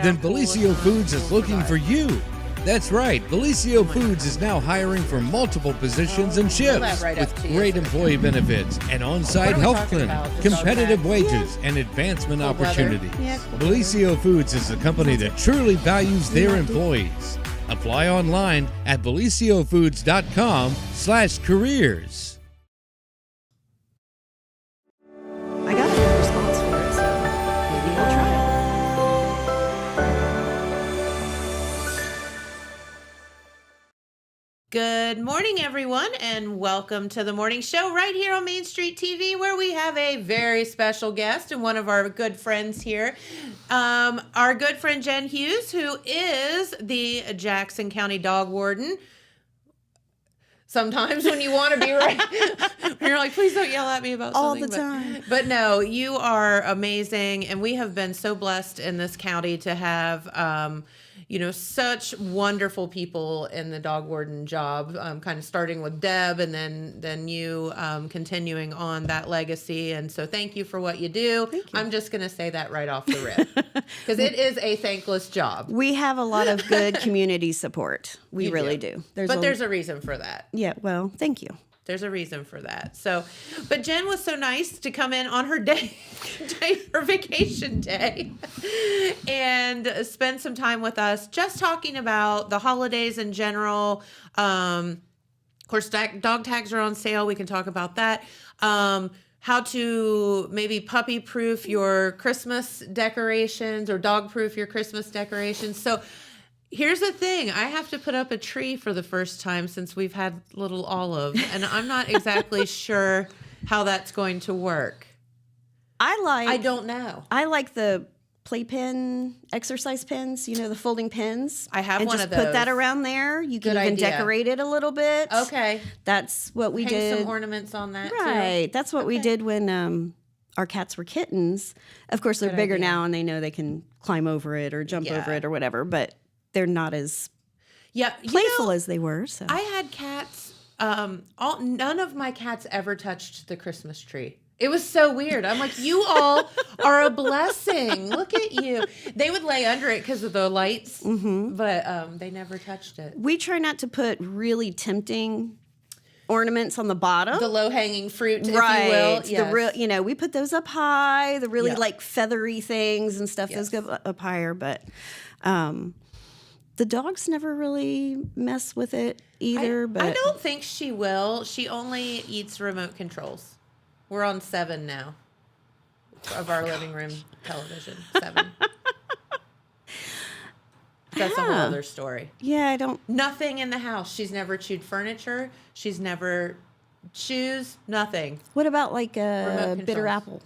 Then Bellisio Foods is looking for you. That's right, Bellisio Foods is now hiring for multiple positions and shifts with great employee benefits, an on-site health clinic, competitive wages, and advancement opportunities. Bellisio Foods is a company that truly values their employees. Apply online at belisiofoods.com/careers. I got a good response for it, so maybe we'll try it. Good morning, everyone, and welcome to the morning show right here on Main Street TV, where we have a very special guest and one of our good friends here. Our good friend Jen Hughes, who is the Jackson County Dog Warden. Sometimes when you want to be right, you're like, please don't yell at me about something. All the time. But no, you are amazing. And we have been so blessed in this county to have, such wonderful people in the dog warden job, kind of starting with Deb and then you continuing on that legacy. And so thank you for what you do. Thank you. I'm just going to say that right off the rip because it is a thankless job. We have a lot of good community support. We really do. There's a reason for that. Yeah, well, thank you. There's a reason for that. So, but Jen was so nice to come in on her her vacation day, and spend some time with us, just talking about the holidays in general. Of course, dog tags are on sale. We can talk about that. How to maybe puppy-proof your Christmas decorations or dog-proof your Christmas decorations. So, here's the thing. I have to put up a tree for the first time since we've had little Olive, and I'm not exactly sure how that's going to work. I don't know. I like the playpen exercise pins, the folding pins. I have one of those. And just put that around there. You can even decorate it a little bit. Okay. That's what we did. Hang some ornaments on that, right. too. That's what we did when our cats were kittens. Of course, they're bigger now, and they know they can climb over it or jump over it or whatever, but they're not as playful as they were. So I had cats. None of my cats ever touched the Christmas tree. It was so weird. I'm like, you all are a blessing. Look at you. They would lay under it because of the lights, but they never touched it. We try not to put really tempting ornaments on the bottom. The low-hanging fruit, right. if you will. Yes. The real, we put those up high. The really feathery things and stuff. Those go up higher, but the dogs never really mess with it either. But I don't think she will. She only eats remote controls. We're on 7 now of our living room television. 7. That's a whole other story. Yeah, I don't. Nothing in the house. She's never chewed furniture. She's never shoes. Nothing. What about like a bitter apple?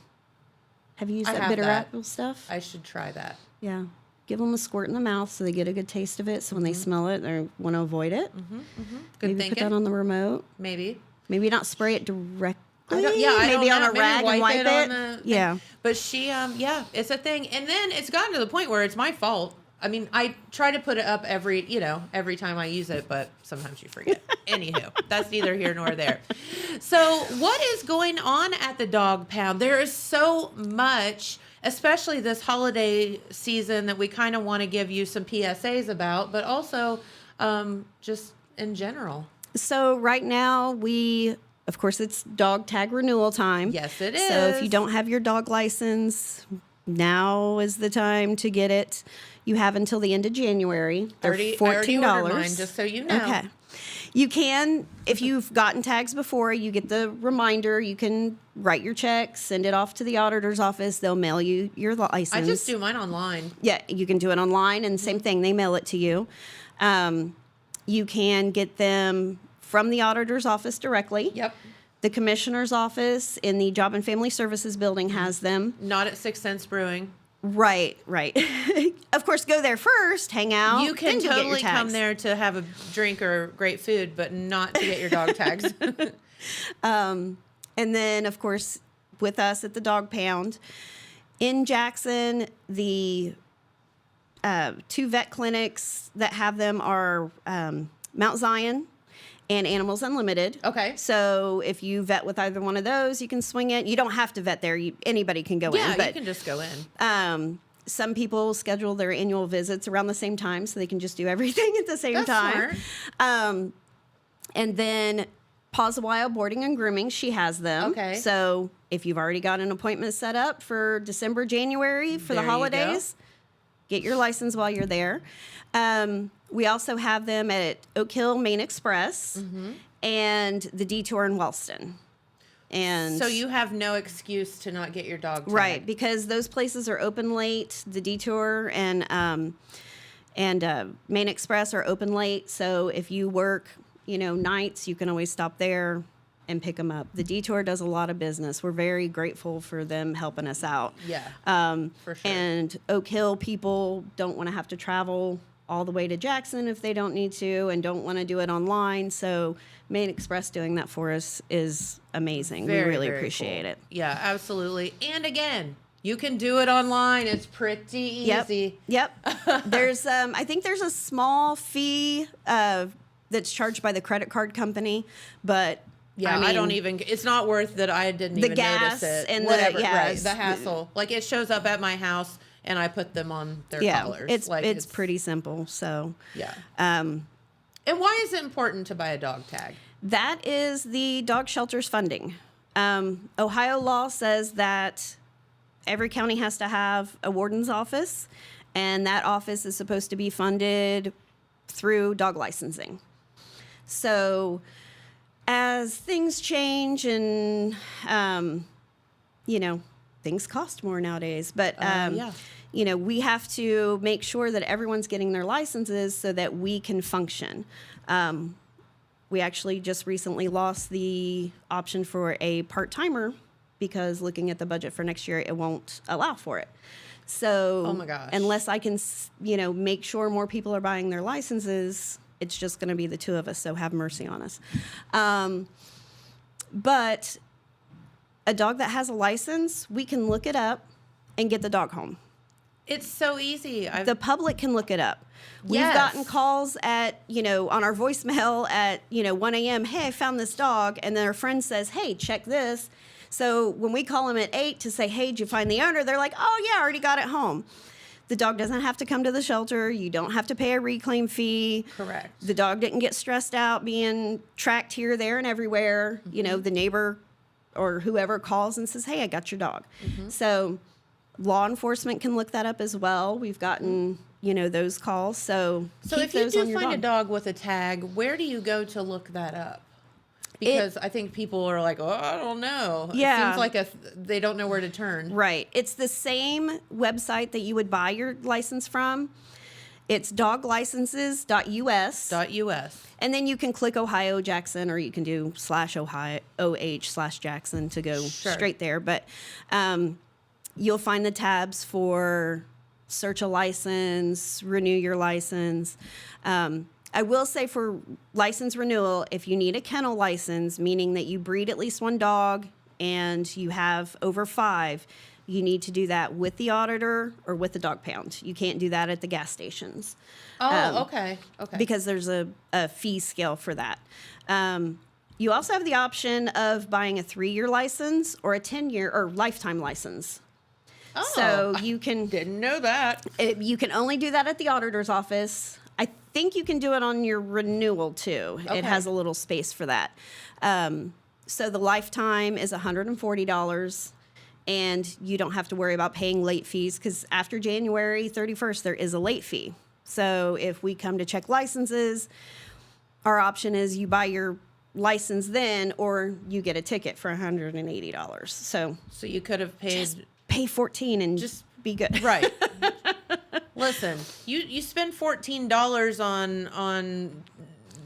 Have you used that bitter apple stuff? I should try that. Yeah. Give them a squirt in the mouth so they get a good taste of it. So when they smell it, they want to avoid it. Good Maybe thinking. Put that on the remote. Maybe not spray it directly. Maybe on a rag and wipe it. Yeah. But she, it's a thing. And then it's gotten to the point where it's my fault. I mean, I try to put it up every time I use it, but sometimes you forget. Anywho, that's neither here nor there. So what is going on at the dog pound? There is so much, especially this holiday season, that we kind of want to give you some PSAs about, but also just in general. So right now of course, it's dog tag renewal time. Yes, it is. So if you don't have your dog license, now is the time to get it. You have until the end of January. They're $14. I already ordered mine, just so you know. Okay. You can, if you've gotten tags before, you get the reminder. You can write your check, send it off to the auditor's office. They'll mail you your license. I just do mine online. Yeah, you can do it online, and same thing. They mail it to you. You can get them from the auditor's office directly. Yep. The commissioner's office in the Job and Family Services building has them. Not at 6 Cents Brewing. Right. Of course, go there first, hang out. You can totally come there to have a drink or great food, but not to get your dog tags. And then, of course, with us at the Dog Pound in Jackson, the 2 vet clinics that have them are Mount Zion and Animals Unlimited. Okay. So if you vet with either one of those, you can swing it. You don't have to vet there. Anybody can go in. Yeah, you can just go in. Some people schedule their annual visits around the same time so they can just do everything at the same time. Smart. And then Pause a While Boarding and Grooming, she has them. Okay. So if you've already got an appointment set up for December, January for There the you holidays, get your license while you're there. We also have them at Oak Hill Main Express and the Detour in Wellston. And So you have no excuse to not get your dog tagged. right, because those places are open late. The Detour and Main Express are open late. So if you work, nights, you can always stop there and pick them up. The Detour does a lot of business. We're very grateful for them helping us out. Yeah, for sure. And Oak Hill people don't want to have to travel all the way to Jackson if they don't need to and don't want to do it online. So Main Express doing that for us is amazing. Very, we really very appreciate cool. it. Yeah, absolutely. And again, you can do it online. It's pretty easy. Yep. There's I think there's a small fee that's charged by the credit card company, but Yeah, I don't even. It's not worth that. I didn't the even gas notice it. and Whatever, the right? The hassle. Like it shows up at my house, and I put them on their collars. It's pretty simple. So Yeah. And why is it important to buy a dog tag? that is the dog shelter's funding. Ohio law says that every county has to have a warden's office, and that office is supposed to be funded through dog licensing. So as things change and, things cost more nowadays, but, we have to make sure that everyone's getting their licenses so that we can function. We actually just recently lost the option for a part-timer because looking at the budget for next year, it won't allow for it. So Oh my gosh. unless I can, make sure more people are buying their licenses, it's just going to be the two of us. So have mercy on us. But a dog that has a license, we can look it up and get the dog home. It's so easy. The public can look it up. We've Yes. gotten calls at, on our voicemail at, 1 a.m. Hey, I found this dog. And then our friend says, hey, check this. So when we call them at 8 to say, hey, did you find the owner? They're like, oh, yeah, I already got it home. The dog doesn't have to come to the shelter. You don't have to pay a reclaim fee. Correct. The dog didn't get stressed out being tracked here, there, and everywhere. The neighbor or whoever calls and says, hey, I got your dog. So law enforcement can look that up as well. We've gotten, those calls. So keep if you those on do your find a dog. dog with a tag, where do you go to look that up? Because I think people are like, oh, I don't know. Yeah. It seems like they don't know where to turn. Right. It's the same website that you would buy your license from. It's doglicenses.us. .us. And then you can click Ohio Jackson, or you can do /OH/Jackson to go straight there. But you'll find the tabs for search a license, renew your license. I will say for license renewal, if you need a kennel license, meaning that you breed at least one dog and you have over 5, you need to do that with the auditor or with the dog pound. You can't do that at the gas stations. Okay. Because there's a fee scale for that. You also have the option of buying a 3-year license or a 10-year or lifetime license. Oh, So you can didn't know that. you can only do that at the auditor's office. I think you can do it on your renewal too. Okay. It has a little space for that. So the lifetime is $140, and you don't have to worry about paying late fees because after January 31st, there is a late fee. So if we come to check licenses, our option is you buy your license then, or you get a ticket for $180. So You could have paid. just pay $14 and Just- be good. Right. Listen, you spend $14 on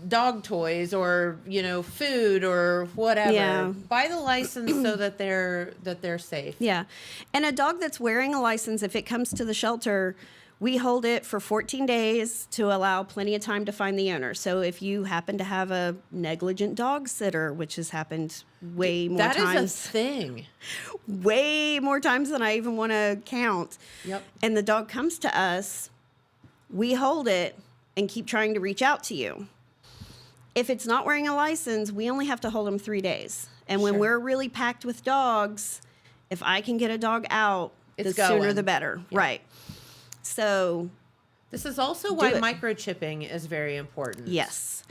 dog toys or food or whatever. Yeah. Buy the license so that they're safe. Yeah. And a dog that's wearing a license, if it comes to the shelter, we hold it for 14 days to allow plenty of time to find the owner. So if you happen to have a negligent dog sitter, which has happened way more That times. is a thing. Way more times than I even want to count. Yep. And the dog comes to us, we hold it and keep trying to reach out to you. If it's not wearing a license, we only have to hold them 3 days. And when Sure. we're really packed with dogs, if I can get a dog out, It's the sooner going. the better. Yeah. Right. So this is also why it. microchipping is very important. Yes.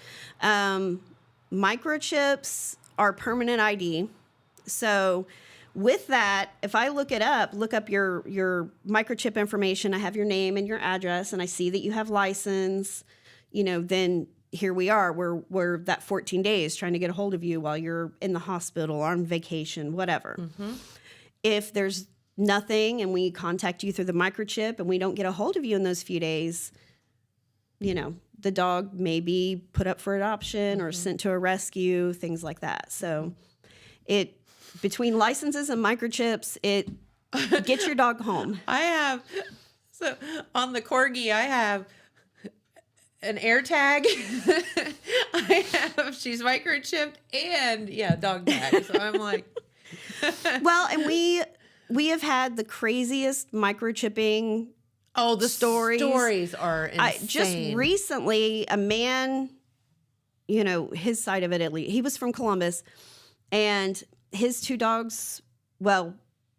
Microchips are permanent ID. So with that, if I look up your microchip information, I have your name and your address, and I see that you have license, then here we are. We're that 14 days trying to get a hold of you while you're in the hospital or on vacation, whatever. Mm-hmm. If there's nothing and we contact you through the microchip and we don't get a hold of you in those few days, the dog may be put up for adoption or sent to a rescue, things like that. So between licenses and microchips, it gets your dog home. So on the Corgi, I have an air tag. She's microchipped and dog tag. So I'm like, well, and we have had the craziest microchipping. Oh, the stories. Stories are insane. Just recently, a man, his side of it at least, he was from Columbus, and his 2 dogs, well,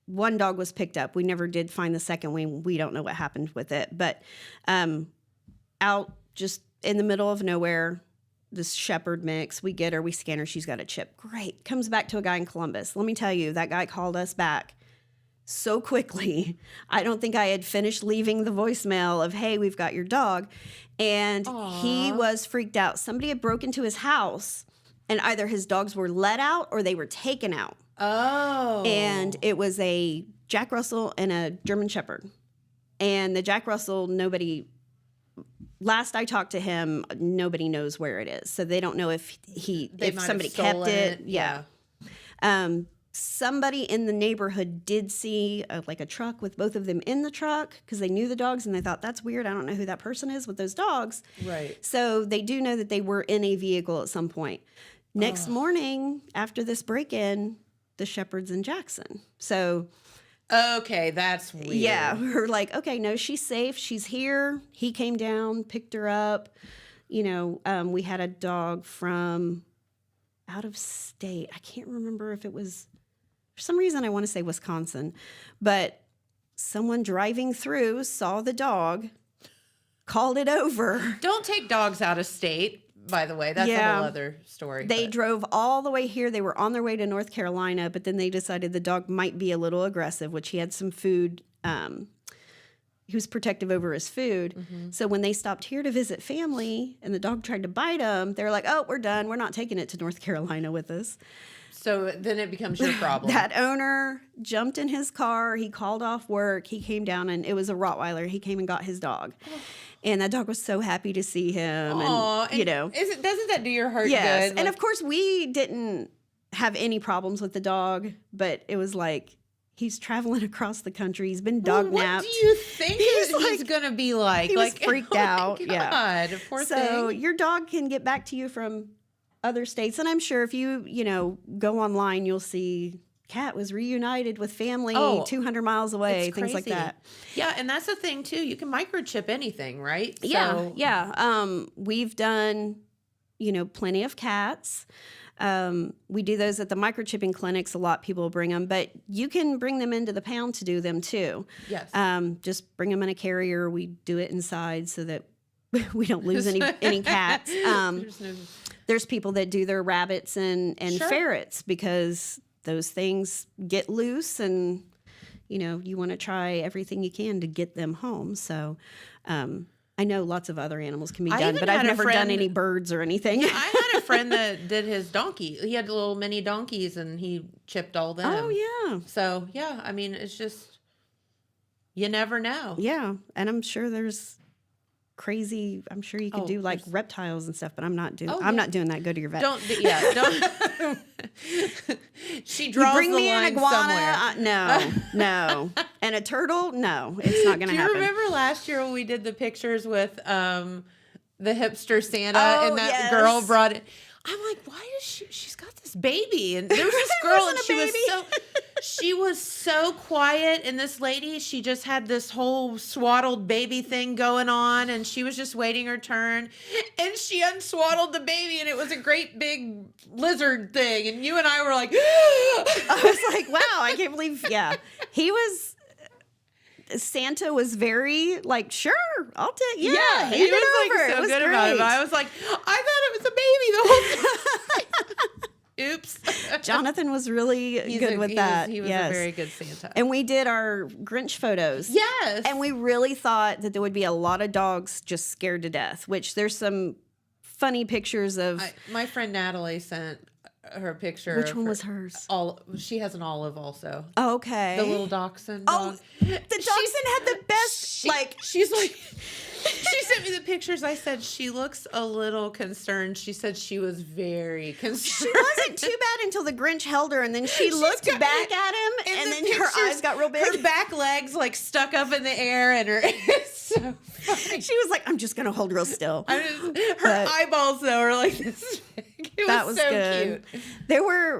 one dog was picked up. We never did find the second one. We don't know what happened with it. But out just in the middle of nowhere, this shepherd mix, we get her, we scan her, she's got a chip. Great. Comes back to a guy in Columbus. Let me tell you, that guy called us back so quickly. I don't think I had finished leaving the voicemail of, hey, we've got your dog. And Aww. He was freaked out. Somebody had broken into his house, and either his dogs were let out or they were taken out. Oh. And it was a Jack Russell and a German Shepherd. And the Jack Russell, last I talked to him, nobody knows where it is. So they don't know if somebody kept it. Yeah. Somebody in the neighborhood did see a truck with both of them in the truck because they knew the dogs and they thought, that's weird. I don't know who that person is with those dogs. Right. So they do know that they were in a vehicle at some point. Next morning, after this break-in, the shepherd's in Jackson. So... okay, that's weird. Yeah, we're like, okay, no, she's safe. She's here. He came down, picked her up. We had a dog from out of state. I can't remember if it was... For some reason, I want to say Wisconsin, but someone driving through saw the dog, called it over. Don't take dogs out of state, by the way. That's a whole other story. They drove all the way here. They were on their way to North Carolina, but then they decided the dog might be a little aggressive, which he had some food. He was protective over his food. Mm-hmm. So when they stopped here to visit family and the dog tried to bite him, they were like, oh, we're done. We're not taking it to North Carolina with us. So then it becomes your problem. That owner jumped in his car. He called off work. He came down, and it was a Rottweiler. He came and got his dog. And that dog was so happy to see him. Aww, and doesn't that do your heart yes. good? And of course, we didn't have any problems with the dog, but it was like, he's traveling across the country. He's been dog napped. What do you think he's going to be like? He was freaked out. God, yeah. Poor so thing. Your dog can get back to you from other states. And I'm sure if you go online, you'll see cat was reunited with family 200 miles away, things like that. Yeah, and that's the thing, too. You can microchip anything, right? Yeah. We've done, plenty of cats. We do those at the microchipping clinics. A lot of people bring them, but you can bring them into the pound to do them too. Yes. Just bring them in a carrier. We do it inside so that we don't lose any cats. There's people that do their rabbits and Sure. ferrets because those things get loose and, you want to try everything you can to get them home. So, I know lots of other animals can be done, but I've never done any birds or anything. I had a friend that did his donkey. He had little mini donkeys, and he chipped all them. Oh, yeah. So, yeah, I mean, it's just, you never know. Yeah, and I'm sure there's crazy. I'm sure you could do like reptiles and stuff, but I'm not doing. I'm not doing that. Go to your vet. Don't. She draws you bring the me line an iguana. somewhere. No, and a turtle. No, it's not going to happen. Do you remember last year when we did the pictures with the hipster Santa and that girl brought it? I'm like, why is she's got this baby? And there was this girl and she was so quiet. And this lady, she just had this whole swaddled baby thing going on. And she was just waiting her turn. And she unswaddled the baby and it was a great big lizard thing. And you and I were like, I was like, wow, I can't believe, he was, Santa was very like, sure, I'll take, hand he it was over. like so It was good great. about it. But I was like, I thought it was a baby the whole time. Oops. Jonathan was really good with that. He was yes. a very good Santa. And we did our Grinch photos. Yes. And we really thought that there would be a lot of dogs just scared to death, which there's some funny pictures of. My friend Natalie sent her picture. Which one was hers? She has an olive also. Oh, okay. The little dachshund Oh, dog. the dachshund had the best, She's like, she sent me the pictures. I said, she looks a little concerned. She said she was very concerned. She wasn't too bad until the Grinch held her, and then she looked back at him, and then her eyes got real big. Her back legs like stuck up in the air, and her it's so funny. She was like, I'm just going to hold real still. Her eyeballs, though, are like this big. It was so good. cute.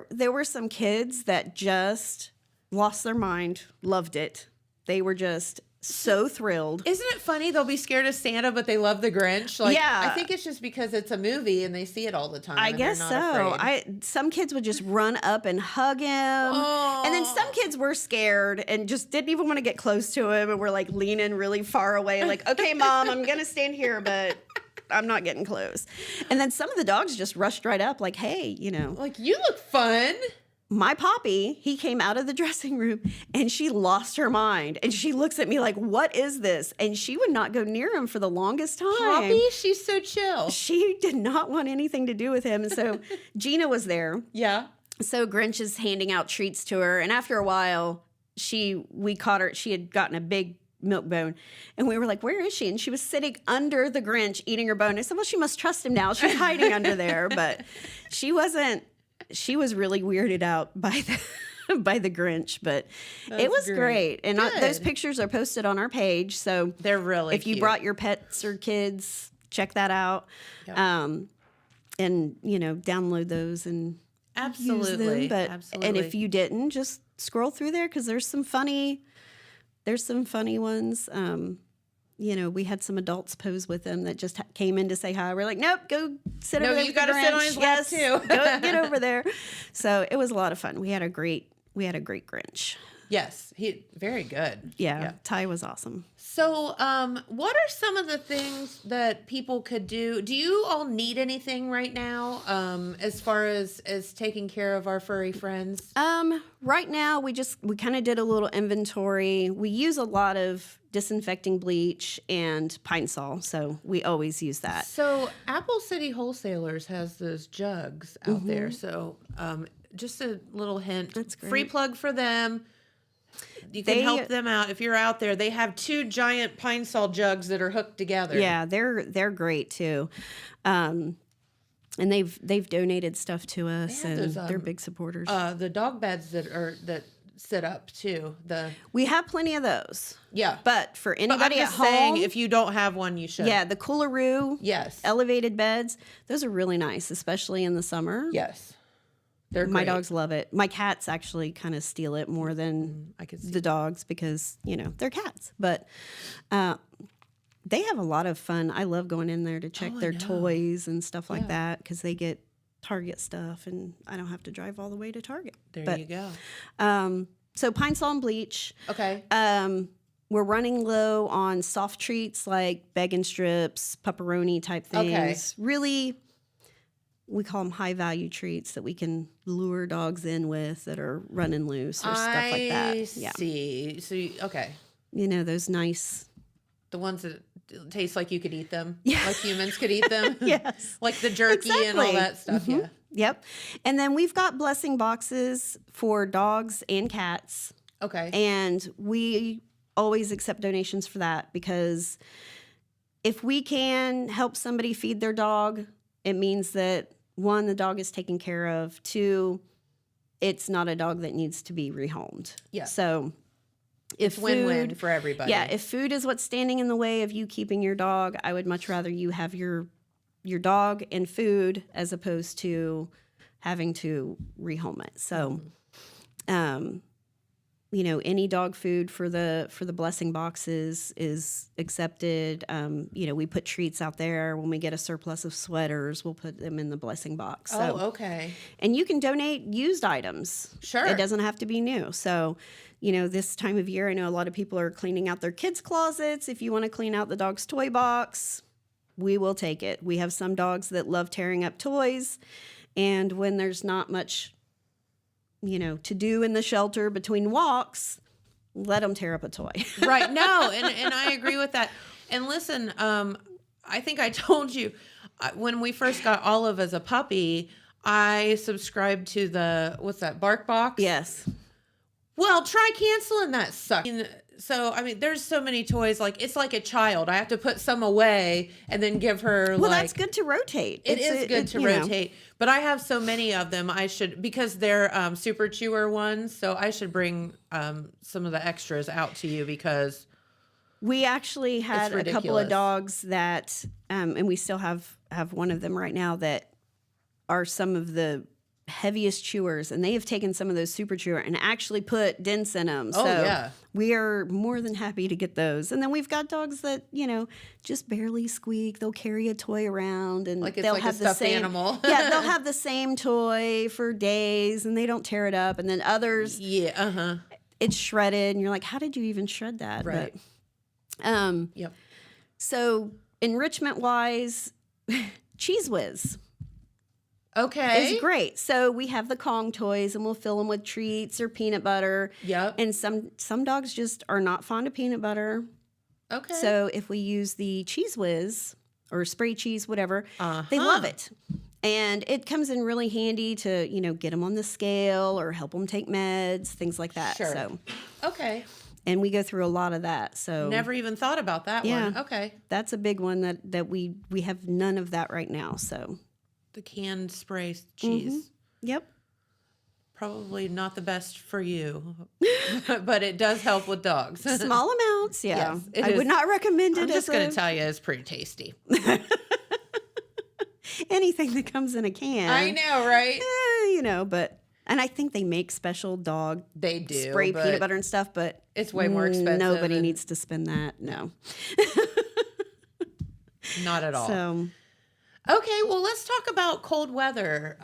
There were some kids that just lost their mind, loved it. They were just so thrilled. Isn't it funny? They'll be scared of Santa, but they love the Grinch. Like, yeah. I think it's just because it's a movie and they see it all the time. I and guess they're so. not afraid. Some kids would just run up and hug him. Oh. And then some kids were scared and just didn't even want to get close to him and were like leaning really far away. Like, okay, Mom, I'm going to stand here, but I'm not getting close. And then some of the dogs just rushed right up like, hey, Like, you look fun. My Poppy, he came out of the dressing room and she lost her mind. And she looks at me like, what is this? And she would not go near him for the longest time. Poppy, she's so chill. She did not want anything to do with him. And so Gina was there. Yeah. So Grinch is handing out treats to her. And after a while, we caught her. She had gotten a big milk bone. And we were like, where is she? And she was sitting under the Grinch eating her bone. I said, well, she must trust him now. She's hiding under there. But she wasn't. She was really weirded out by the Grinch, but it was great. And those pictures are posted on our page. So they're really if you cute. brought your pets or kids, check that out. Yep. And download those and Absolutely. use them. But Absolutely. and if you didn't, just scroll through there because there's some funny ones. We had some adults pose with them that just came in to say hi. We're like, nope, go sit over there. You got to sit on his lap too. Go get over there. So it was a lot of fun. We had a great Grinch. Yes, very good. Yeah, Ty was awesome. So, what are some of the things that people could do? Do you all need anything right now, as far as taking care of our furry friends? Right now we kind of did a little inventory. We use a lot of disinfecting bleach and Pine Sol, so we always use that. So, Apple City Wholesalers has those jugs out there. So, just a little hint. That's great. Free plug for them. You can help them out if you're out there. They have 2 giant Pine Sol jugs that are hooked together. Yeah, they're great too. And they've donated stuff to us, and they're big supporters. The dog beds that sit up too. We have plenty of those. Yeah, But for anybody at home, saying, if you don't have one, you should. yeah, the Coolaroo, Yes. elevated beds, those are really nice, especially in the summer. Yes. They're My great. dogs love it. My cats actually kind of steal it more than I can see the dogs because, they're cats. But they have a lot of fun. I love going in there to check their toys and stuff like that because they get Target stuff and I don't have to drive all the way to Target. There you go. So Pine Sol and bleach. Okay. We're running low on soft treats like bacon strips, pepperoni type things. Okay. Really, we call them high value treats that we can lure dogs in with that are running loose or stuff like that. Yeah. See. So, okay. Those nice. The ones that taste like you could eat them. Yeah. Like humans could eat them. Yes. Like the jerky and all Exactly. that stuff. Mhm. Yeah. Yep. And then we've got blessing boxes for dogs and cats. Okay. And we always accept donations for that because if we can help somebody feed their dog, it means that 1, the dog is taken care of. 2, it's not a dog that needs to be rehomed. Yeah. So if Win-win food, for everybody. yeah, if food is what's standing in the way of you keeping your dog, I would much rather you have your dog and food as opposed to having to rehome it. So, any dog food for the blessing boxes is accepted. We put treats out there. When we get a surplus of sweaters, we'll put them in the blessing box. So, okay. And you can donate used items. Sure. It doesn't have to be new. So, this time of year, I know a lot of people are cleaning out their kids' closets. If you want to clean out the dog's toy box, we will take it. We have some dogs that love tearing up toys. And when there's not much to do in the shelter between walks, let them tear up a toy. Right. No, and I agree with that. And listen, I think I told you when we first got Olive as a puppy, I subscribed to the, what's that, Bark Box? Yes. Well, try canceling that suck. So, there's so many toys. Like, it's like a child. I have to put some away and then give her, well, that's good to rotate. It is good to rotate. But I have so many of them. I should, because they're super chewer ones. So I should bring some of the extras out to you because we actually had a couple of dogs that, and we still have one of them right now that are some of the heaviest chewers, and they have taken some of those super chewer and actually put dents in them. Oh, so yeah. We are more than happy to get those. And then we've got dogs that, just barely squeak. They'll carry a toy around and like it's they'll like have a the stuffed same animal. Yeah, they'll have the same toy for days and they don't tear it up. And then others, it's shredded and you're like, how did you even shred that? Right. But, yep. So enrichment wise, Cheese Whiz. Okay. It's great. So we have the Kong toys and we'll fill them with treats or peanut butter. Yep. And some dogs just are not fond of peanut butter. Okay. So if we use the Cheese Whiz or spray cheese, whatever, they love it. And it comes in really handy to, get them on the scale or help them take meds, things like that. Sure. So, okay. And we go through a lot of that. So never even thought about that one. Okay. That's a big one that we have none of that right now. So the canned spray cheese. Mm-hmm. Yep. Probably not the best for you, but it does help with dogs. Small amounts, yeah. Yes, I would not recommend it. I'm just going to tell you, it's pretty tasty. Anything that comes in a can. I know, right? But and I think they make special dog spray peanut butter and stuff, but it's way more expensive. Nobody needs to spend that. No. Not at all. So okay, well, let's talk about cold weather.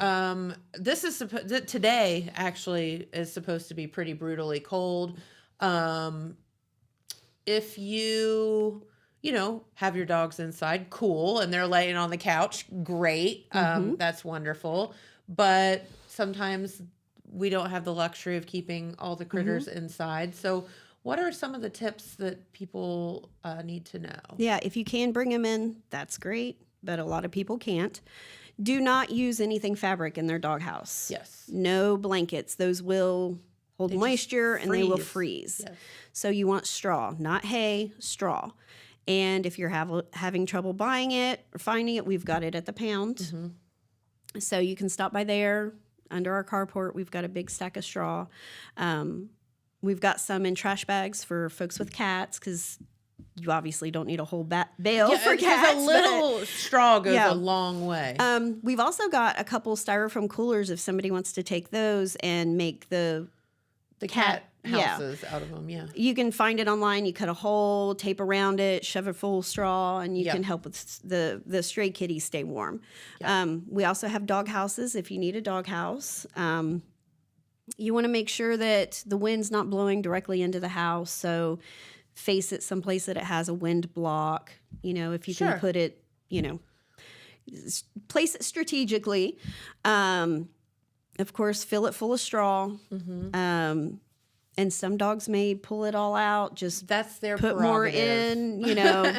This is today actually is supposed to be pretty brutally cold. If you have your dogs inside, cool, and they're laying on the couch, great. That's wonderful. But sometimes we don't have the luxury of keeping all the critters inside. So what are some of the tips that people need to know? Yeah, if you can bring them in, that's great. But a lot of people can't. Do not use anything fabric in their doghouse. Yes. No blankets. Those will hold moisture and they will freeze. Yes. So you want straw, not hay, straw. And if you're having trouble buying it or finding it, we've got it at the pound. So you can stop by there. Under our carport, we've got a big stack of straw. We've got some in trash bags for folks with cats because you obviously don't need a whole bale for cats. A little straw goes a long way. We've also got a couple styrofoam coolers if somebody wants to take those and make the cat houses out of them. Yeah, you can find it online. You cut a hole, tape around it, shove it full of straw, and you can help with the stray kitties stay warm. We also have dog houses if you need a dog house. You want to make sure that the wind's not blowing directly into the house, so face it someplace that it has a wind block. If you can put it, place it strategically. Of course, fill it full of straw. And some dogs may pull it all out. Just that's their put more in.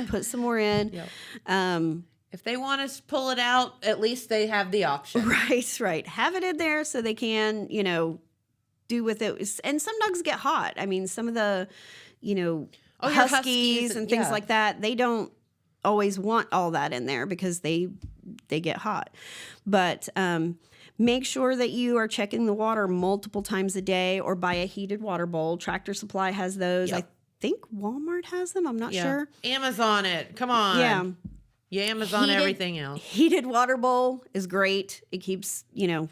Put some more in. If they want to pull it out, at least they have the option. Right. Have it in there so they can, do with it. And some dogs get hot. I mean, some of the, huskies and things like that, they don't always want all that in there because they get hot. But make sure that you are checking the water multiple times a day or buy a heated water bowl. Tractor Supply has those. I think Walmart has them. I'm not sure. Amazon it. Come on. Yeah. You Amazon everything else. Heated water bowl is great. It keeps, the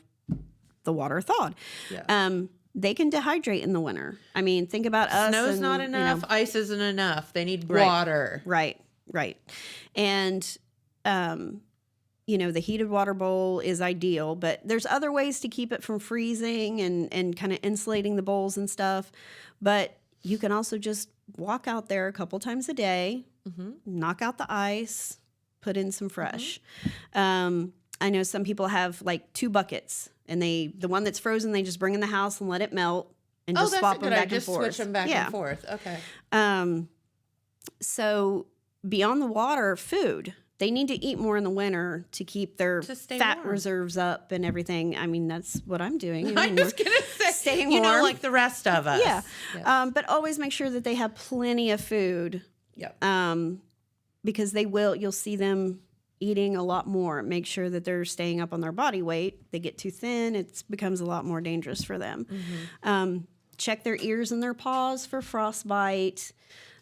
water thawed. they can dehydrate in the winter. I mean, think about us. Snow's and, not enough. You know, Ice isn't enough. They need Right. water. Right. And, you know, the heated water bowl is ideal, but there's other ways to keep it from freezing and kind of insulating the bowls and stuff. But you can also just walk out there a couple times a day, knock out the ice, put in some fresh. I know some people have like 2 buckets, and the one that's frozen, they just bring in the house and let it melt and just swap them back and Just forth. switch them back and forth. Okay. So beyond the water, food. They need to eat more in the winter to keep their fat warm. reserves up and everything. I mean, that's what I'm doing. You know, I was going to say, staying you know, warm. like the rest of us. Yeah. Yes. But always make sure that they have plenty of food. Yep. Because you'll see them eating a lot more. Make sure that they're staying up on their body weight. They get too thin, it becomes a lot more dangerous for them. Check their ears and their paws for frostbite.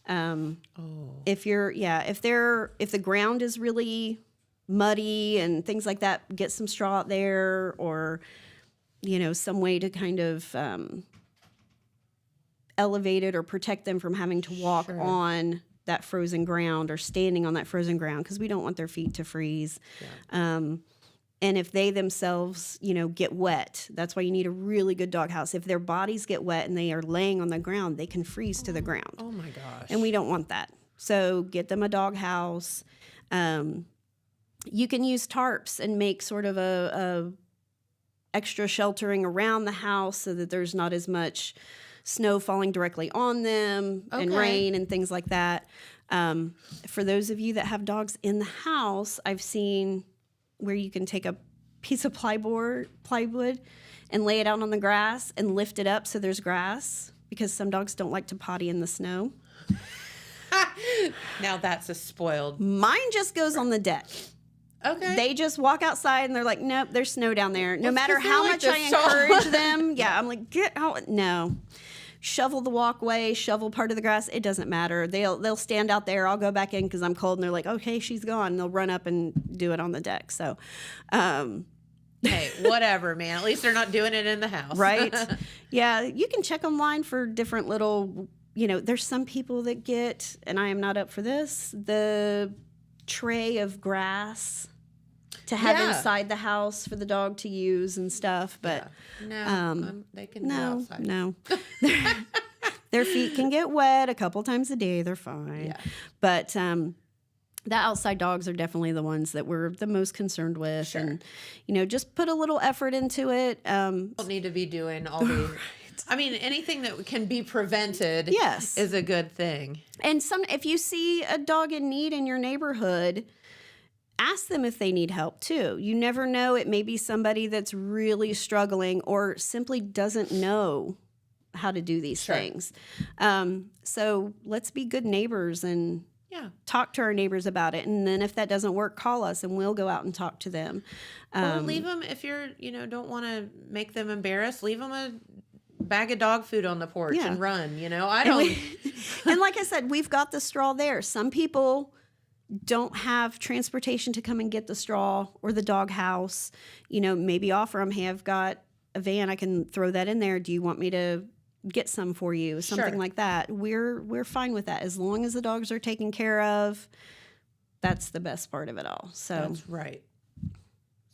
If the ground is really muddy and things like that, get some straw out there, or, you know, some way to kind of elevate it or protect them from having to walk on that frozen ground or standing on that frozen ground, because we don't want their feet to freeze. And if they themselves, you know, get wet, that's why you need a really good doghouse. If their bodies get wet and they are laying on the ground, they can freeze to the ground. Oh my gosh. And we don't want that. So get them a doghouse. You can use tarps and make sort of a extra sheltering around the house so that there's not as much snow falling directly on them and rain and things like that. For those of you that have dogs in the house, I've seen where you can take a piece of plywood and lay it out on the grass and lift it up so there's grass, because some dogs don't like to potty in the snow. Now that's a spoiled. Mine just goes on the deck. Okay. They just walk outside and they're like, nope, there's snow down there. No matter 'cause they how like much to I encourage them. Yeah, I'm like, get out. No. Shovel the walkway, shovel part of the grass. It doesn't matter. They'll stand out there. I'll go back in because I'm cold. And they're like, okay, she's gone. And they'll run up and do it on the deck. So, hey, whatever, man. At least they're not doing it in the house. right. Yeah. You can check online for different little, you know, there's some people that get, and I am not up for this, the tray of grass to have inside the house for the dog to use and stuff. But they can go outside. No. Their feet can get wet a couple times a day. They're fine. Yeah. But the outside dogs are definitely the ones that we're the most concerned with. Sure. And, you know, just put a little effort into it. Don't need to be doing all the... I mean, anything that can be prevented is a good thing. And if you see a dog in need in your neighborhood, ask them if they need help too. You never know. It may be somebody that's really struggling or simply doesn't know how to do these things. So let's be good neighbors and talk to our neighbors about it. And then if that doesn't work, call us and we'll go out and talk to them. Or leave them, if you're, don't want to make them embarrassed, leave them a bag of dog food on the porch and run, I don't. And like I said, we've got the straw there. Some people don't have transportation to come and get the straw or the dog house, maybe offer them, hey, I've got a van, I can throw that in there. Do you want me to get some for you? Something like that. We're fine with that. As long as the dogs are taken care of, that's the best part of it all. So that's right.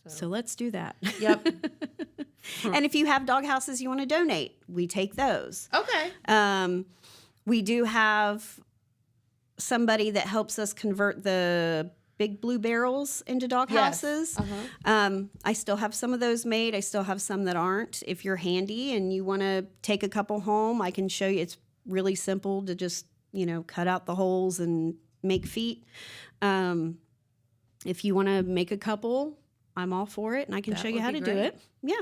So let's do that. Yep. And if you have dog houses you want to donate, we take those. Okay. We do have somebody that helps us convert the big blue barrels into dog houses. I still have some of those made. I still have some that aren't. If you're handy and you want to take a couple home, I can show you. It's really simple to just, cut out the holes and make feet. If you want to make a couple, I'm all for it, and I can show you how to do it. Yeah.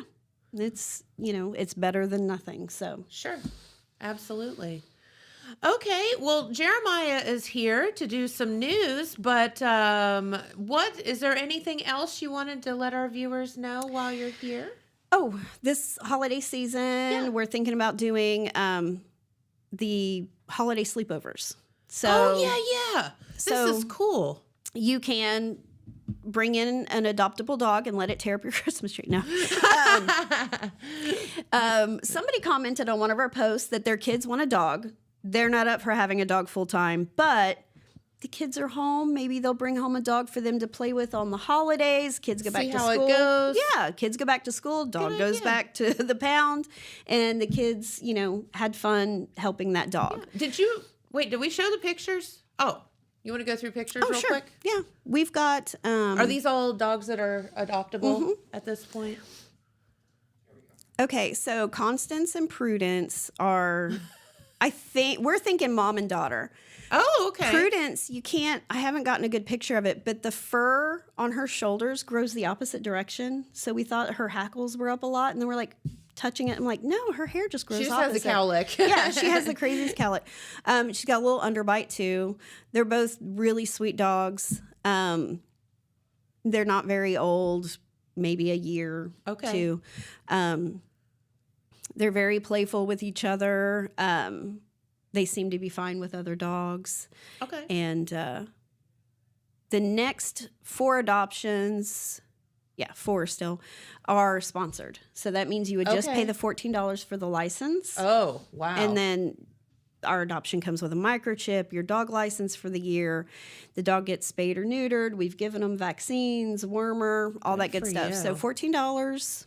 It's, it's better than nothing. So sure. Absolutely. Okay, well, Jeremiah is here to do some news, but is there anything else you wanted to let our viewers know while you're here? Oh, this holiday season, we're thinking about doing the holiday sleepovers. So, this is cool. You can bring in an adoptable dog and let it tear up your Christmas tree. No. Somebody commented on one of our posts that their kids want a dog. They're not up for having a dog full time, but the kids are home. Maybe they'll bring home a dog for them to play with on the holidays. Kids go back to school. See how it goes. Yeah, kids go back to school. Dog goes back to the pound, and the kids, had fun helping that dog. Yeah. Did we show the pictures? Oh, you want to go through pictures real quick? Yeah, we've got. Are these all dogs that are adoptable at this point? Okay, so Constance and Prudence are. We're thinking mom and daughter. Oh, okay. Prudence, I haven't gotten a good picture of it, but the fur on her shoulders grows the opposite direction. So we thought her hackles were up a lot, and then we're like touching it. I'm like, no, her hair just grows opposite. She just has a cowlick. Yeah, she has the craziest cowlick. She's got a little underbite too. They're both really sweet dogs. They're not very old, maybe a year, two. They're very playful with each other. They seem to be fine with other dogs. Okay. And the next 4 adoptions, 4 still, are sponsored. So that means you would just pay the $14 for the license. Oh, wow. And then our adoption comes with a microchip, your dog license for the year. The dog gets spayed or neutered. We've given them vaccines, wormer, all that good stuff. So $14.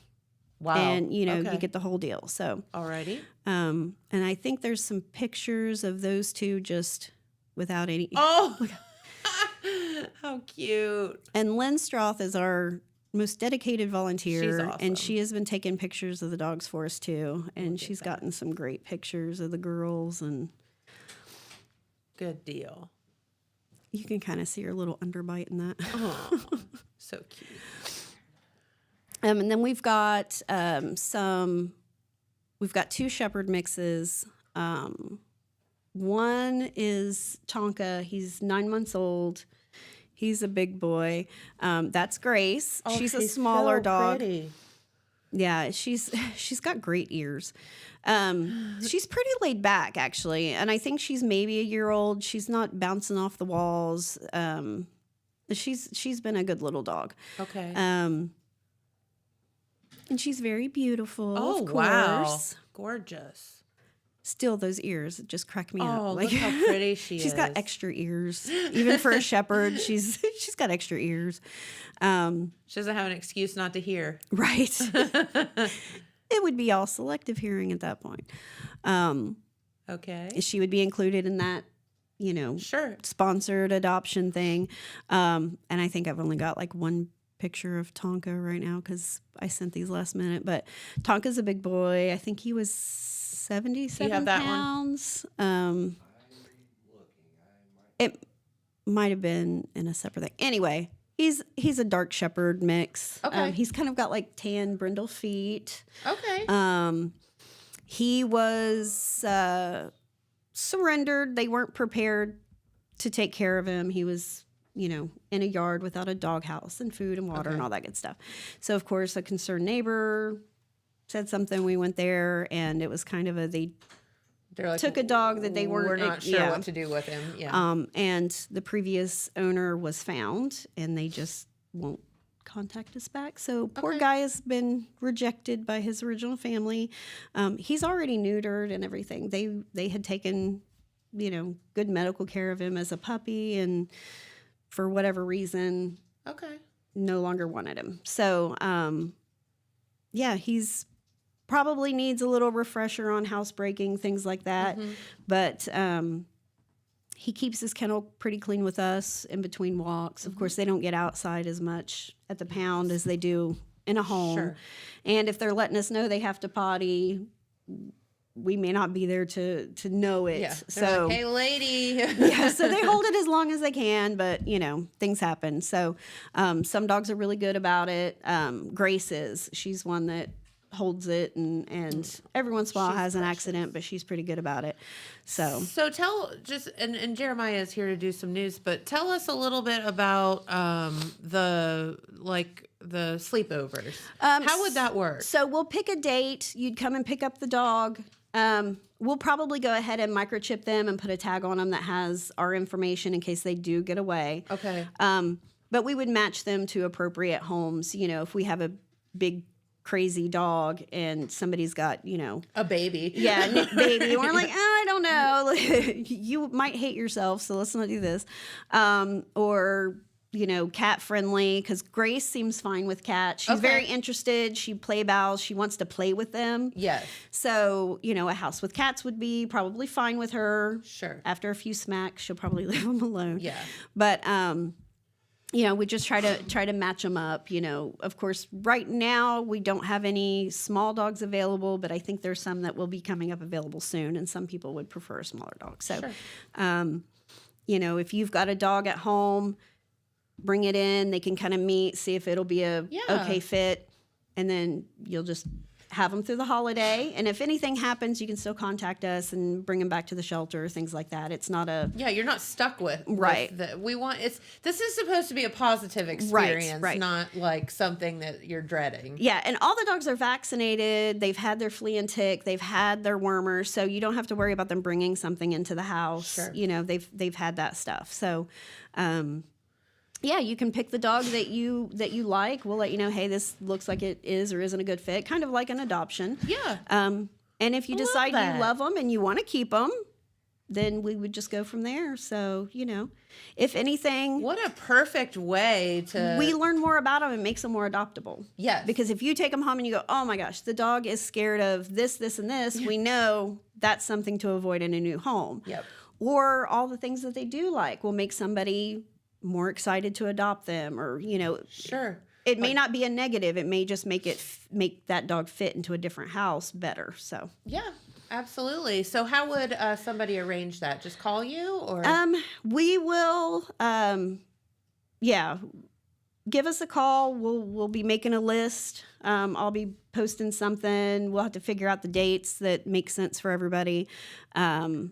Wow. And, you get the whole deal. So. Alrighty. And I think there's some pictures of those two just without any. Oh, how cute. And Lynn Stroth is our most dedicated volunteer. She's awesome. And she has been taking pictures of the dogs for us too. And she's gotten some great pictures of the girls. And good deal. You can kind of see her little underbite in that. Oh, so cute. And then we've got we've got 2 shepherd mixes. One is Tonka. He's 9 months old. He's a big boy. That's Grace. Oh, she's a smaller dog. Pretty. Yeah, she's got great ears. She's pretty laid back, actually. And I think she's maybe a year old. She's not bouncing off the walls. She's been a good little dog. Okay. And she's very beautiful. Oh, of course. wow. Gorgeous. Still, those ears just crack me up. Oh, look how pretty she is. She's got extra ears. Even for a shepherd, she's got extra ears. She doesn't have an excuse not to hear. Right. It would be all selective hearing at that point. Okay. She would be included in that, sure, sponsored adoption thing. And I think I've only got like one picture of Tonka right now because I sent these last minute. But Tonka's a big boy. I think he was 77 pounds. It might have been in a separate thing. Anyway, he's a dark shepherd mix. Okay. He's kind of got like tan brindle feet. Okay. He was surrendered. They weren't prepared to take care of him. He was in a yard without a doghouse and food and water and all that good stuff. So, of course, a concerned neighbor said something. We went there, and it was kind of they took a dog that they weren't. We're not sure what to do with him. Yeah. And the previous owner was found, and they just won't contact us back. So poor guy has been rejected by his original family. He's already neutered and everything. They had taken, good medical care of him as a puppy, and for whatever reason, no longer wanted him. So, he's probably needs a little refresher on housebreaking, things like that. Mm-hmm. But he keeps his kennel pretty clean with us in between walks. Of course, they don't get outside as much at the pound as they do in a home. Sure. And if they're letting us know they have to potty, we may not be there to know it. Yeah. So, like, hey, lady. So they hold it as long as they can, but things happen. So some dogs are really good about it. Grace is. She's one that holds it and every once in a while has an accident, but she's pretty good about it. So tell and Jeremiah is here to do some news, but tell us a little bit about the sleepovers. How would that work? So we'll pick a date. You'd come and pick up the dog. We'll probably go ahead and microchip them and put a tag on them that has our information in case they do get away. Okay. But we would match them to appropriate homes. If we have a big crazy dog and somebody's got, a baby. Yeah, Nick baby. And we're like, I don't know. You might hate yourself, so let's not do this. Or, cat friendly, because Grace seems fine with cats. She's very interested. She play bows. She wants to play with them. Yes. So, a house with cats would be probably fine with her. Sure. After a few smacks, she'll probably leave them alone. Yeah. But, we just try to match them up. Of course, right now we don't have any small dogs available, but I think there's some that will be coming up available soon, and some people would prefer a smaller dog. So, sure. If you've got a dog at home, bring it in. They can kind of meet, see if it'll be a okay fit, and then you'll just have them through the holiday. And if anything happens, you can still contact us and bring them back to the shelter, things like that. It's not a you're not stuck with right. This is supposed to be a positive experience, right. not like something that you're dreading. Yeah, and all the dogs are vaccinated. They've had their flea and tick. They've had their wormers, so you don't have to worry about them bringing something into the house. Sure. They've had that stuff. So, you can pick the dog that you like. We'll let you know, hey, this looks like it is or isn't a good fit, kind of like an adoption. Yeah. And if you decide you love them and you want to keep them, then we would just go from there. So, if anything... What a perfect way to... We learn more about them and makes them more adoptable. Yes. Because if you take them home and you go, oh my gosh, the dog is scared of this, this, and this, we know that's something to avoid in a new home. Yep. Or all the things that they do like will make somebody more excited to adopt them, or Sure. It may not be a negative. It may just make that dog fit into a different house better. So yeah, absolutely. So how would somebody arrange that? Just call you, or we will. Give us a call. We'll be making a list. I'll be posting something. We'll have to figure out the dates that make sense for everybody. And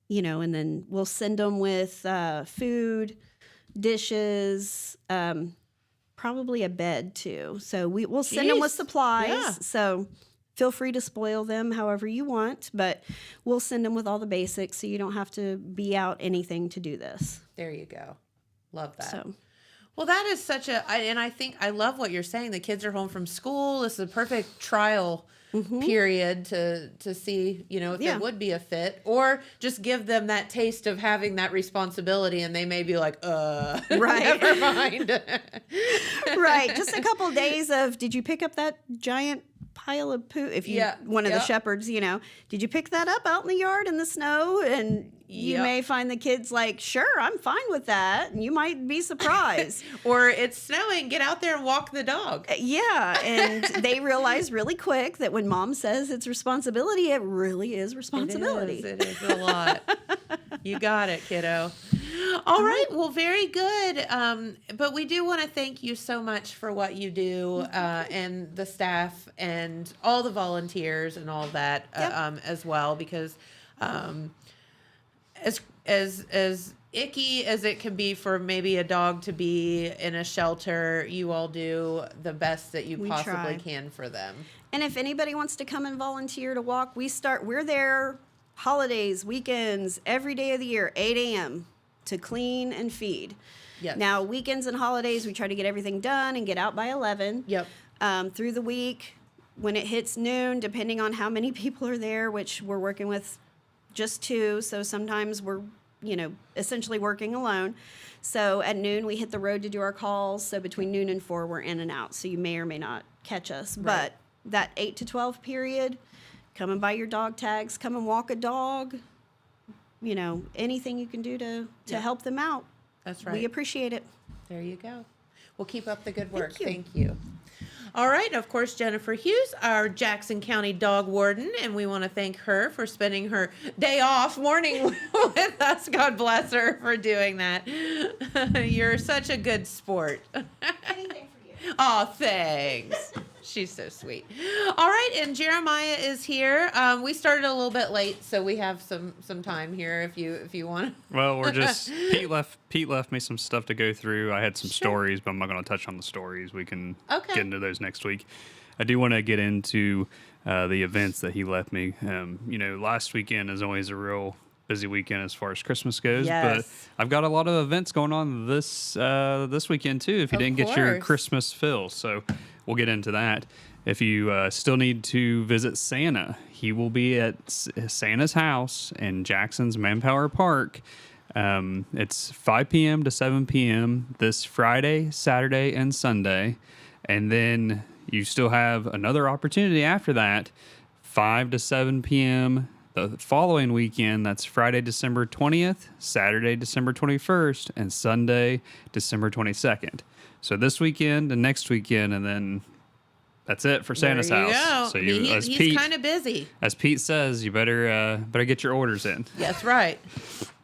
then we'll send them with food, dishes, probably a bed too. So we'll send them with supplies. Yeah. So feel free to spoil them however you want, but we'll send them with all the basics so you don't have to be out anything to do this. There you go. Love that. So. Well, that is and I think I love what you're saying. The kids are home from school. This is a perfect trial period to see, if it would be a fit, or just give them that taste of having that responsibility, and they may be like, right. never mind. Right. Just a couple of days of, did you pick up that giant pile of poo? If you, one of the shepherds, did you pick that up out in the yard in the snow? And you may find the kids like, sure, I'm fine with that. And you might be surprised. Or it's snowing, get out there and walk the dog. Yeah. And they realize really quick that when mom says it's responsibility, it really is responsibility. It is a lot. You got it, kiddo. All right. Well, very good. But we do want to thank you so much for what you do, and the staff and all the volunteers and all that as well, because as icky as it can be for maybe a dog to be in a shelter, you all do the best that you possibly can for them. And if anybody wants to come and volunteer to walk, we're there holidays, weekends, every day of the year, 8 a.m. to clean and feed. Yes. Now, weekends and holidays, we try to get everything done and get out by 11. Yep. Through the week, when it hits noon, depending on how many people are there, which we're working with just 2, so sometimes we're, essentially working alone. So at noon, we hit the road to do our calls. So between noon and 4, we're in and out. So you may or may not catch us. Right. But that 8 to 12 period, come and buy your dog tags, come and walk a dog, anything you can do to help them out. That's right. We appreciate it. There you go. Well, keep up the good work. Thank you. All right. Of course, Jennifer Hughes, our Jackson County dog warden, and we want to thank her for spending her day off morning with us. God bless her for doing that. You're such a good sport. Anything for you. Oh, thanks. She's so sweet. All right, and Jeremiah is here. We started a little bit late, so we have some time here if you want. Well, we're just Pete left me some stuff to go through. I had some stories, but I'm not going to touch on the stories. We can get into those next week. I do want to get into the events that he left me. Last weekend is always a real busy weekend as far as Christmas goes. Yes. But I've got a lot of events going on this weekend too. If you didn't get your Christmas fill, so we'll get into that. If you still need to visit Santa, he will be at Santa's house in Jackson's Manpower Park. It's 5 p.m. to 7 p.m. this Friday, Saturday, and Sunday. And then you still have another opportunity after that, 5 to 7 p.m. the following weekend. That's Friday, December 20th, Saturday, December 21st, and Sunday, December 22nd. So this weekend and next weekend, and then that's it for Santa's house. Go. So he's kind of busy. As Pete says, you better get your orders in. That's right.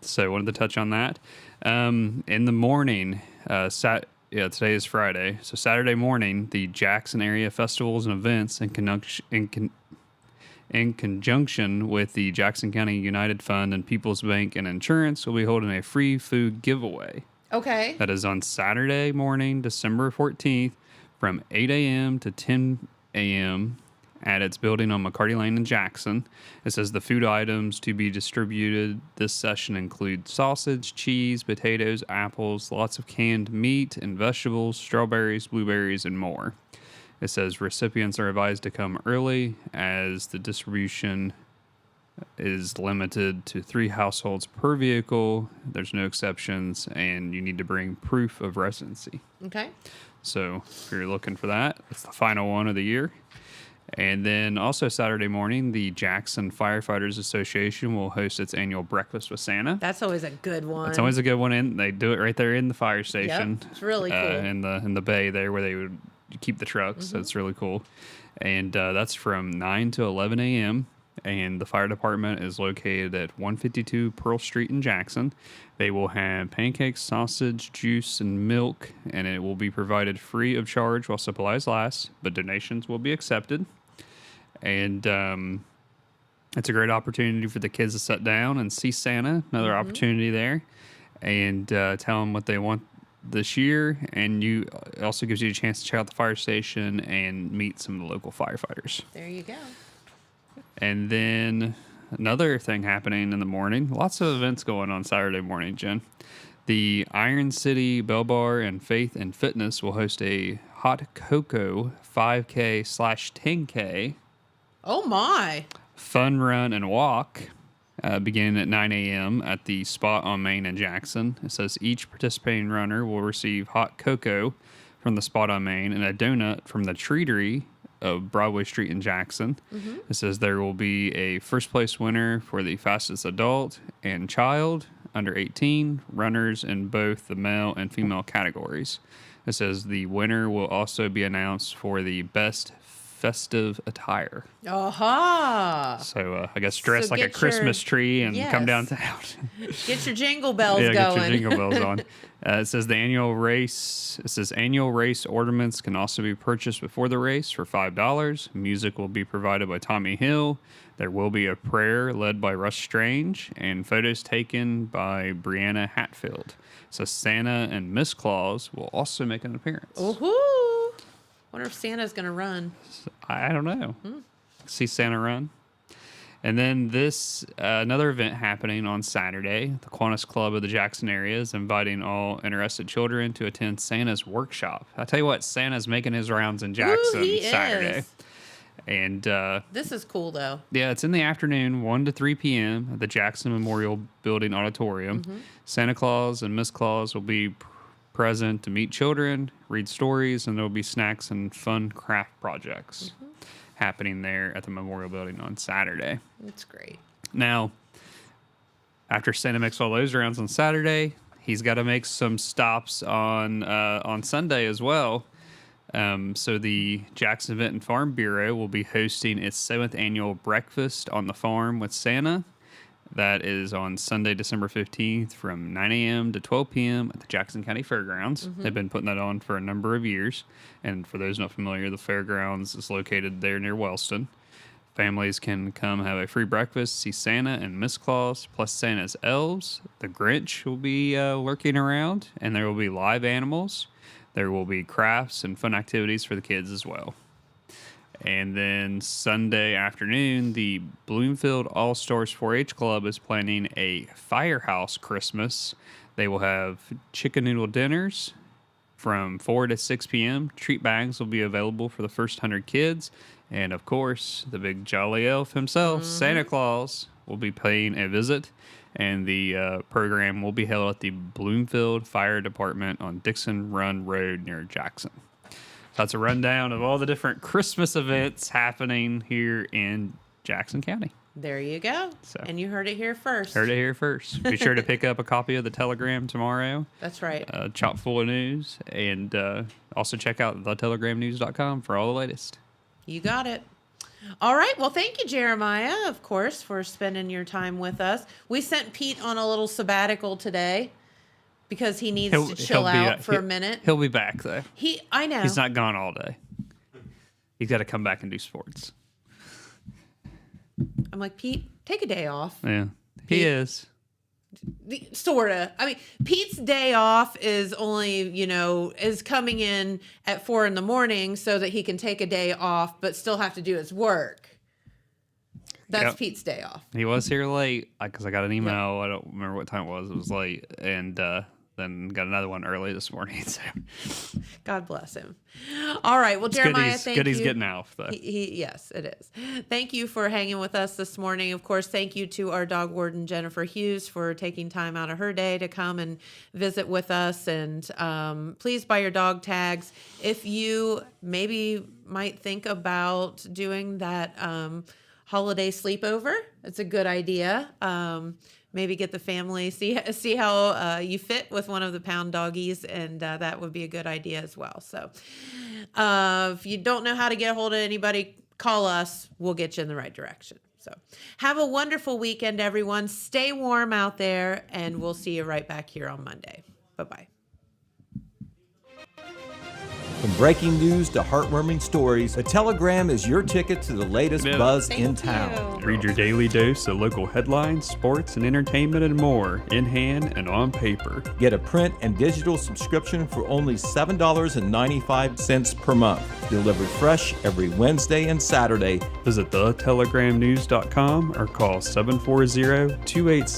So I wanted to touch on that. In the morning, today is Friday. So Saturday morning, the Jackson Area Festivals and Events in conjunction with the Jackson County United Fund and People's Bank and Insurance will be holding a free food giveaway. Okay. That is on Saturday morning, December 14th, from 8 a.m. to 10 a.m. at its building on McCarty Lane in Jackson. It says the food items to be distributed this session include sausage, cheese, potatoes, apples, lots of canned meat and vegetables, strawberries, blueberries, and more. It says recipients are advised to come early as the distribution is limited to 3 households per vehicle. There's no exceptions, and you need to bring proof of residency. Okay. So if you're looking for that, it's the final one of the year. And then also Saturday morning, the Jackson Firefighters Association will host its annual Breakfast with Santa. That's always a good one. It's always a good one. And they do it right there in the fire station. Yep, it's really cool. In the bay there where they would keep the trucks. So it's really cool. And that's from 9 to 11 a.m. And the fire department is located at 152 Pearl Street in Jackson. They will have pancakes, sausage, juice, and milk, and it will be provided free of charge while supplies last, but donations will be accepted. And it's a great opportunity for the kids to sit down and see Santa, another opportunity there, and tell them what they want this year. And it also gives you a chance to check out the fire station and meet some of the local firefighters. There you go. And then another thing happening in the morning, lots of events going on Saturday morning, Jen. The Iron City Bell Bar and Faith and Fitness will host a hot cocoa 5K/10K. Oh, my. Fun run and walk beginning at 9 a.m. at the spot on Main in Jackson. It says each participating runner will receive hot cocoa from the spot on Main and a donut from the Treatery of Broadway Street in Jackson. It says there will be a first place winner for the fastest adult and child under 18 runners in both the male and female categories. It says the winner will also be announced for the best festive attire. Aha! So I guess dress like a Christmas tree and come downtown. Get your jingle bells going. Get your jingle bells on. It says annual race ornaments can also be purchased before the race for $5. Music will be provided by Tommy Hill. There will be a prayer led by Russ Strange and photos taken by Brianna Hatfield. So Santa and Miss Claus will also make an appearance. Woohoo! Wonder if Santa's gonna run. I don't know. See Santa run. And then another event happening on Saturday. The Kiwanis Club of the Jackson area is inviting all interested children to attend Santa's workshop. I tell you what, Santa's making his rounds in Jackson Saturday. Is. And this is cool, though. Yeah, it's in the afternoon, 1 to 3 p.m. at the Jackson Memorial Building Auditorium. Santa Claus and Miss Claus will be present to meet children, read stories, and there will be snacks and fun craft projects happening there at the Memorial Building on Saturday. That's great. Now, after Santa makes all those rounds on Saturday, he's got to make some stops on Sunday as well. So the Jackson Event and Farm Bureau will be hosting its 7th annual Breakfast on the Farm with Santa. That is on Sunday, December 15th from 9 a.m. to 12 p.m. at the Jackson County Fairgrounds. They've been putting that on for a number of years. And for those not familiar, the fairgrounds is located there near Wellston. Families can come have a free breakfast, see Santa and Miss Claus, plus Santa's elves. The Grinch will be lurking around, and there will be live animals. There will be crafts and fun activities for the kids as well. And then Sunday afternoon, the Bloomfield All-Stars 4-H Club is planning a firehouse Christmas. They will have chicken noodle dinners from 4 to 6 p.m. Treat bags will be available for the first 100 kids. And, of course, the big jolly elf himself, Santa Claus, will be paying a visit. And the program will be held at the Bloomfield Fire Department on Dixon Run Road near Jackson. So that's a rundown of all the different Christmas events happening here in Jackson County. There you go. So, and you heard it here first. Heard it here first. Be sure to pick up a copy of the Telegram tomorrow. That's right. Chock full of news. And also check out thetelegramnews.com for all the latest. You got it. All right. Well, thank you, Jeremiah, of course, for spending your time with us. We sent Pete on a little sabbatical today because he needs to chill out for a minute. He'll be back, though. I know. He's not gone all day. He's got to come back and do sports. I'm like, Pete, take a day off. Yeah, he is. Sorta. I mean, Pete's day off is only, is coming in at 4 a.m. so that he can take a day off, but still have to do his work. That's Pete's day off. He was here late because I got an email. Yep. I don't remember what time it was. It was late, and then got another one early this morning. So, God bless him. All right. Well, Jeremiah, thank you. Good he's getting off, though. Yes, it is. Thank you for hanging with us this morning. Of course, thank you to our dog warden, Jennifer Hughes, for taking time out of her day to come and visit with us. And please buy your dog tags. If you maybe might think about doing that holiday sleepover, it's a good idea. Maybe get the family, see how you fit with one of the pound doggies, and that would be a good idea as well. So if you don't know how to get a hold of anybody, call us. We'll get you in the right direction. So have a wonderful weekend, everyone. Stay warm out there, and we'll see you right back here on Monday. Bye-bye. From breaking news to heartwarming stories, the Telegram is your ticket to the latest buzz in town. Read your daily dose of local headlines, sports, and entertainment and more, in hand and on paper. Get a print and digital subscription for only $7.95 per month. Delivered fresh every Wednesday and Saturday. Visit thetelegramnews.com or call 740-286